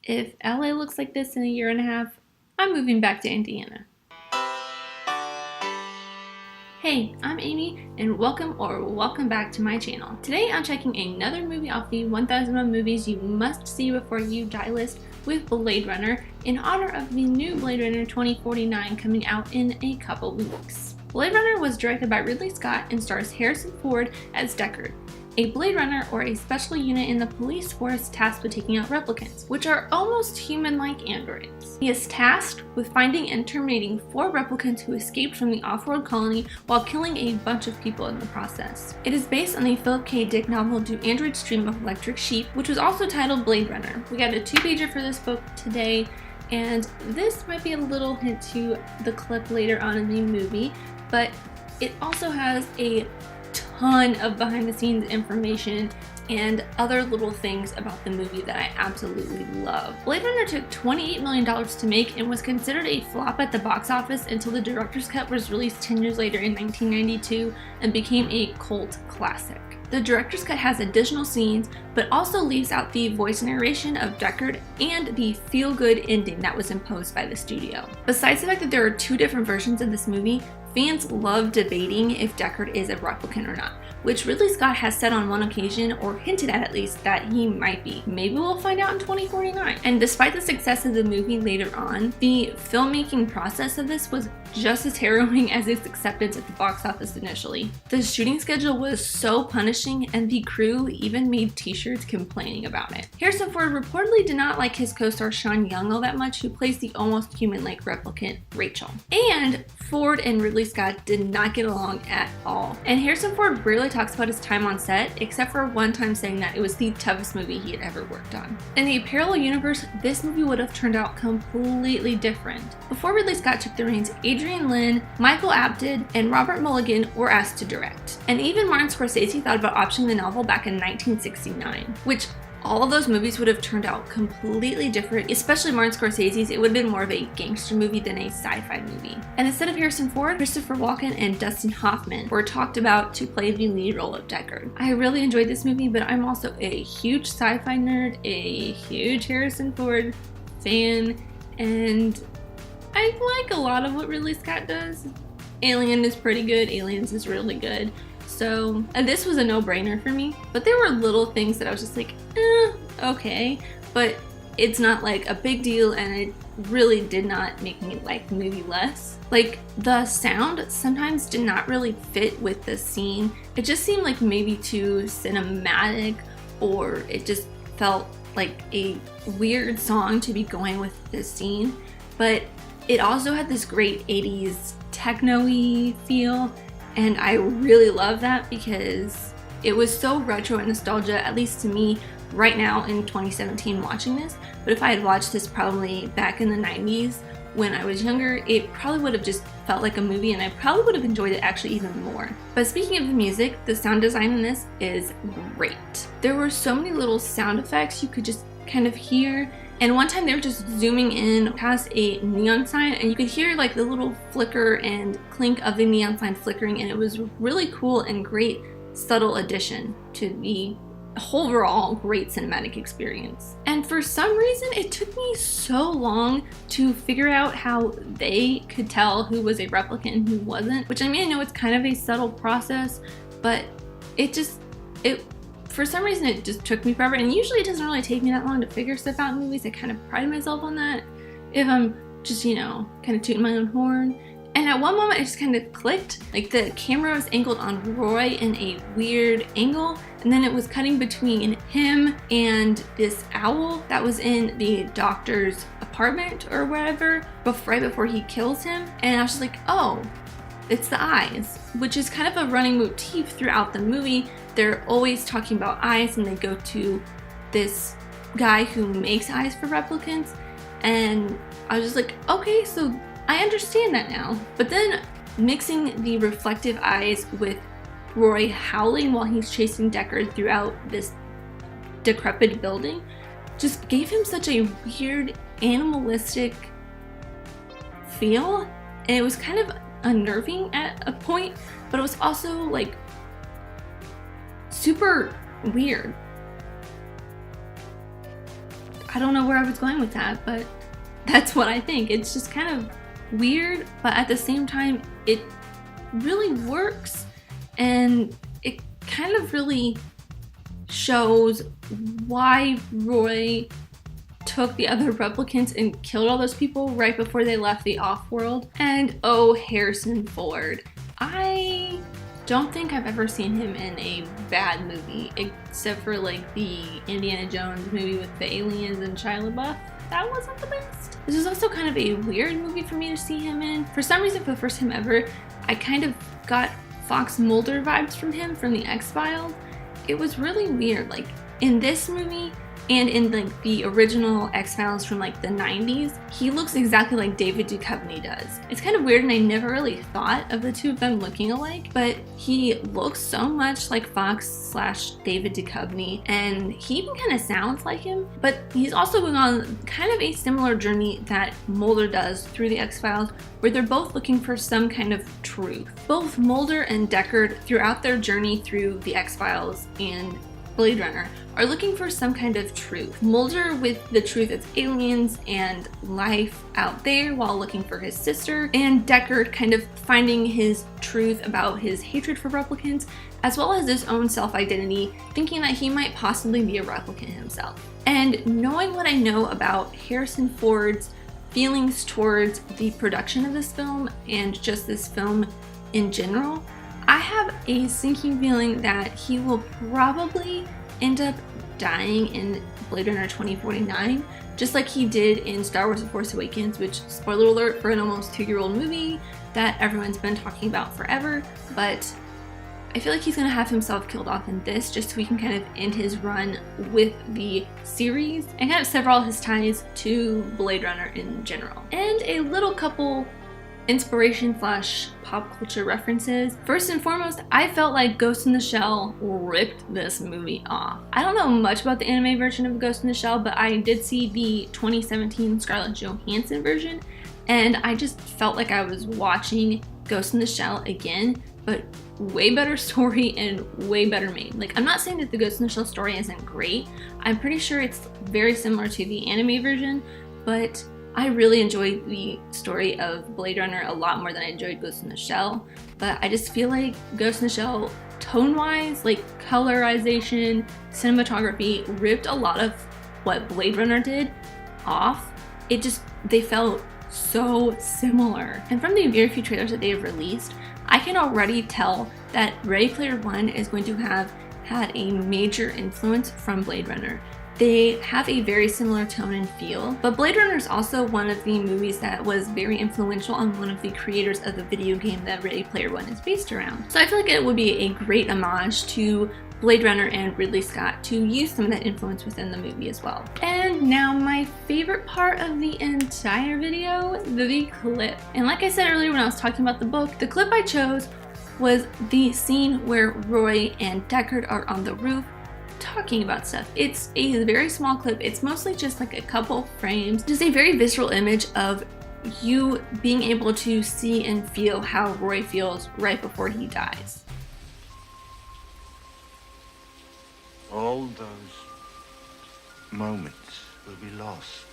If LA looks like this in a year and a half, I'm moving back to Indiana. Hey, I'm Amy, and welcome back to my channel. Today I'm checking another movie off the 1001 Movies You Must See Before You Die list with Blade Runner in honor of the new Blade Runner 2049 coming out in a couple weeks. Blade Runner was directed by Ridley Scott and stars Harrison Ford as Deckard, a Blade Runner or a special unit in the police force tasked with taking out replicants, which are almost human-like androids. He is tasked with finding and terminating 4 replicants who escaped from the off-world colony while killing a bunch of people in the process. It is based on the Philip K. Dick novel Do Androids Dream of Electric Sheep, which was also titled Blade Runner. We got a 2-pager for this book today, and this might be a little hint to the clip later on in the movie, but it also has a ton of behind the scenes information and other little things about the movie that I absolutely love. Blade Runner took $28 million to make and was considered a flop at the box office until the director's cut was released 10 years later in 1992 and became a cult classic. The director's cut has additional scenes, but also leaves out the voice narration of Deckard and the feel-good ending that was imposed by the studio. Besides the fact that there are 2 different versions of this movie, fans love debating if Deckard is a replicant or not, which Ridley Scott has said on one occasion, or hinted at least, that he might be. Maybe we'll find out in 2049. And despite the success of the movie later on, the filmmaking process of this was just as harrowing as its acceptance at the box office initially. The shooting schedule was so punishing, and the crew even made t-shirts complaining about it. Harrison Ford reportedly did not like his co-star Sean Young all that much, who plays the almost human-like replicant Rachel. And Ford and Ridley Scott did not get along at all. And Harrison Ford rarely talks about his time on set, except for one time saying that it was the toughest movie he had ever worked on. In a parallel universe, this movie would have turned out completely different. Before Ridley Scott took the reins, Adrian Lyne, Michael Apted, and Robert Mulligan were asked to direct. And even Martin Scorsese thought about optioning the novel back in 1969, which all of those movies would have turned out completely different, especially Martin Scorsese's. It would have been more of a gangster movie than a sci-fi movie. And instead of Harrison Ford, Christopher Walken and Dustin Hoffman were talked about to play the lead role of Deckard. I really enjoyed this movie, but I'm also a huge sci-fi nerd, a huge Harrison Ford fan, and I like a lot of what Ridley Scott does. Alien is pretty good, Aliens is really good. So this was a no-brainer for me, but there were little things that I was just like, okay, but it's not like a big deal, and it really did not make me like the movie less. Like, the sound sometimes did not really fit with the scene. It just seemed like maybe too cinematic, or it just felt like a weird song to be going with this scene, but it also had this great 80s techno-y feel. And I really love that because it was so retro and nostalgia, at least to me, right now in 2017 watching this. But if I had watched this probably back in the 90s when I was younger, it probably would have just felt like a movie, and I probably would have enjoyed it actually even more. But speaking of the music, the sound design in this is great. There were so many little sound effects you could just kind of hear. And one time they were just zooming in past a neon sign, and you could hear like the little flicker and clink of the neon sign flickering, and it was really cool and great subtle addition to the whole overall great cinematic experience. And for some reason, it took me so long to figure out how they could tell who was a replicant and who wasn't, which I mean, I know it's kind of a subtle process, but for some reason, it just took me forever, and usually it doesn't really take me that long to figure stuff out in movies. I kind of pride myself on that if I'm just, kind of tooting my own horn. And at one moment, it just kind of clicked. Like, the camera was angled on Roy in a weird angle, and then it was cutting between him and this owl that was in the doctor's apartment or whatever, right before he kills him. And I was just like, oh, it's the eyes, which is kind of a running motif throughout the movie. They're always talking about eyes, and they go to this guy who makes eyes for replicants, and I was just like, okay, so I understand that now. But then mixing the reflective eyes with Roy howling while he's chasing Deckard throughout this decrepit building just gave him such a weird animalistic feel, and it was kind of unnerving at a point, but it was also like super weird. I don't know where I was going with that, but that's what I think. It's just kind of weird, but at the same time, it really works, and it kind of really shows why Roy took the other replicants and killed all those people right before they left the off-world. And oh, Harrison Ford. I don't think I've ever seen him in a bad movie, except for like the Indiana Jones movie with the aliens and Shia LaBeouf. That wasn't the best. This is also kind of a weird movie for me to see him in. For some reason, for the first time ever, I kind of got Fox Mulder vibes from him from the X-Files. It was really weird. Like in this movie and in like the original X-Files from like the 90s, he looks exactly like David Duchovny does. It's kind of weird, and I never really thought of the two of them looking alike, but he looks so much like Fox/David Duchovny, and he even kind of sounds like him, but he's also going on kind of a similar journey that Mulder does through the X-Files, where they're both looking for some kind of truth. Both Mulder and Deckard, throughout their journey through the X-Files and Blade Runner, are looking for some kind of truth. Mulder with the truth of aliens and life out there while looking for his sister, and Deckard kind of finding his truth about his hatred for replicants, as well as his own self-identity, thinking that he might possibly be a replicant himself. And knowing what I know about Harrison Ford's feelings towards the production of this film and just this film in general, I have a sinking feeling that he will probably end up dying in Blade Runner 2049, just like he did in Star Wars The Force Awakens, which, spoiler alert for an almost 2-year-old movie that everyone's been talking about forever, but I feel like he's gonna have himself killed off in this just so he can kind of end his run with the series and kind of sever all his ties to Blade Runner in general. And a little couple inspiration / pop culture references. First and foremost, I felt like Ghost in the Shell ripped this movie off. I don't know much about the anime version of Ghost in the Shell, but I did see the 2017 Scarlett Johansson version, and I just felt like I was watching Ghost in the Shell again, but way better story and way better made. Like, I'm not saying that the Ghost in the Shell story isn't great. I'm pretty sure it's very similar to the anime version, but I really enjoyed the story of Blade Runner a lot more than I enjoyed Ghost in the Shell, but I just feel like Ghost in the Shell, tone-wise, like colorization, cinematography, ripped a lot of what Blade Runner did off. They felt so similar. And from the very few trailers that they have released, I can already tell that Ready Player One is going to have had a major influence from Blade Runner. They have a very similar tone and feel, but Blade Runner is also one of the movies that was very influential on one of the creators of the video game that Ready Player One is based around. So I feel like it would be a great homage to Blade Runner and Ridley Scott to use some of that influence within the movie as well. And now my favorite part of the entire video, the clip. And like I said earlier when I was talking about the book, the clip I chose was the scene where Roy and Deckard are on the roof talking about stuff. It's a very small clip. It's mostly just like a couple frames, just a very visceral image of you being able to see and feel how Roy feels right before he dies. All those moments will be lost.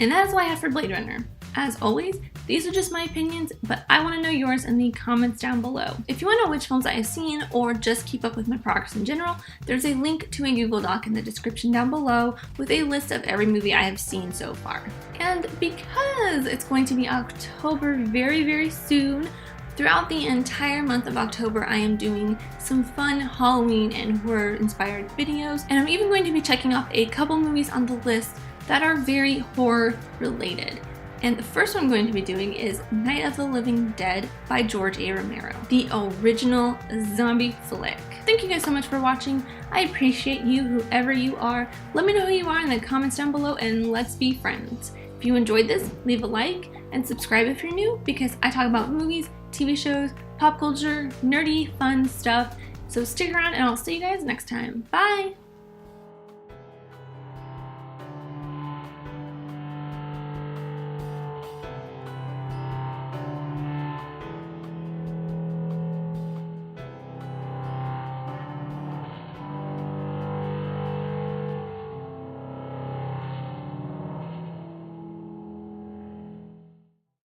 And that's all I have for Blade Runner. As always, these are just my opinions, but I want to know yours in the comments down below. If you want to know which films I have seen or just keep up with my progress in general, there's a link to a Google Doc in the description down below with a list of every movie I have seen so far. And because it's going to be October very, very soon, throughout the entire month of October, I am doing some fun Halloween and horror inspired videos, and I'm even going to be checking off a couple movies on the list that are very horror related. And the first one I'm going to be doing is Night of the Living Dead by George A. Romero, the original zombie flick. Thank you guys so much for watching. I appreciate you, whoever you are. Let me know who you are in the comments down below, and let's be friends. If you enjoyed this, leave a like and subscribe if you're new, because I talk about movies, TV shows, pop culture, nerdy, fun stuff. So stick around and I'll see you guys next time. Bye!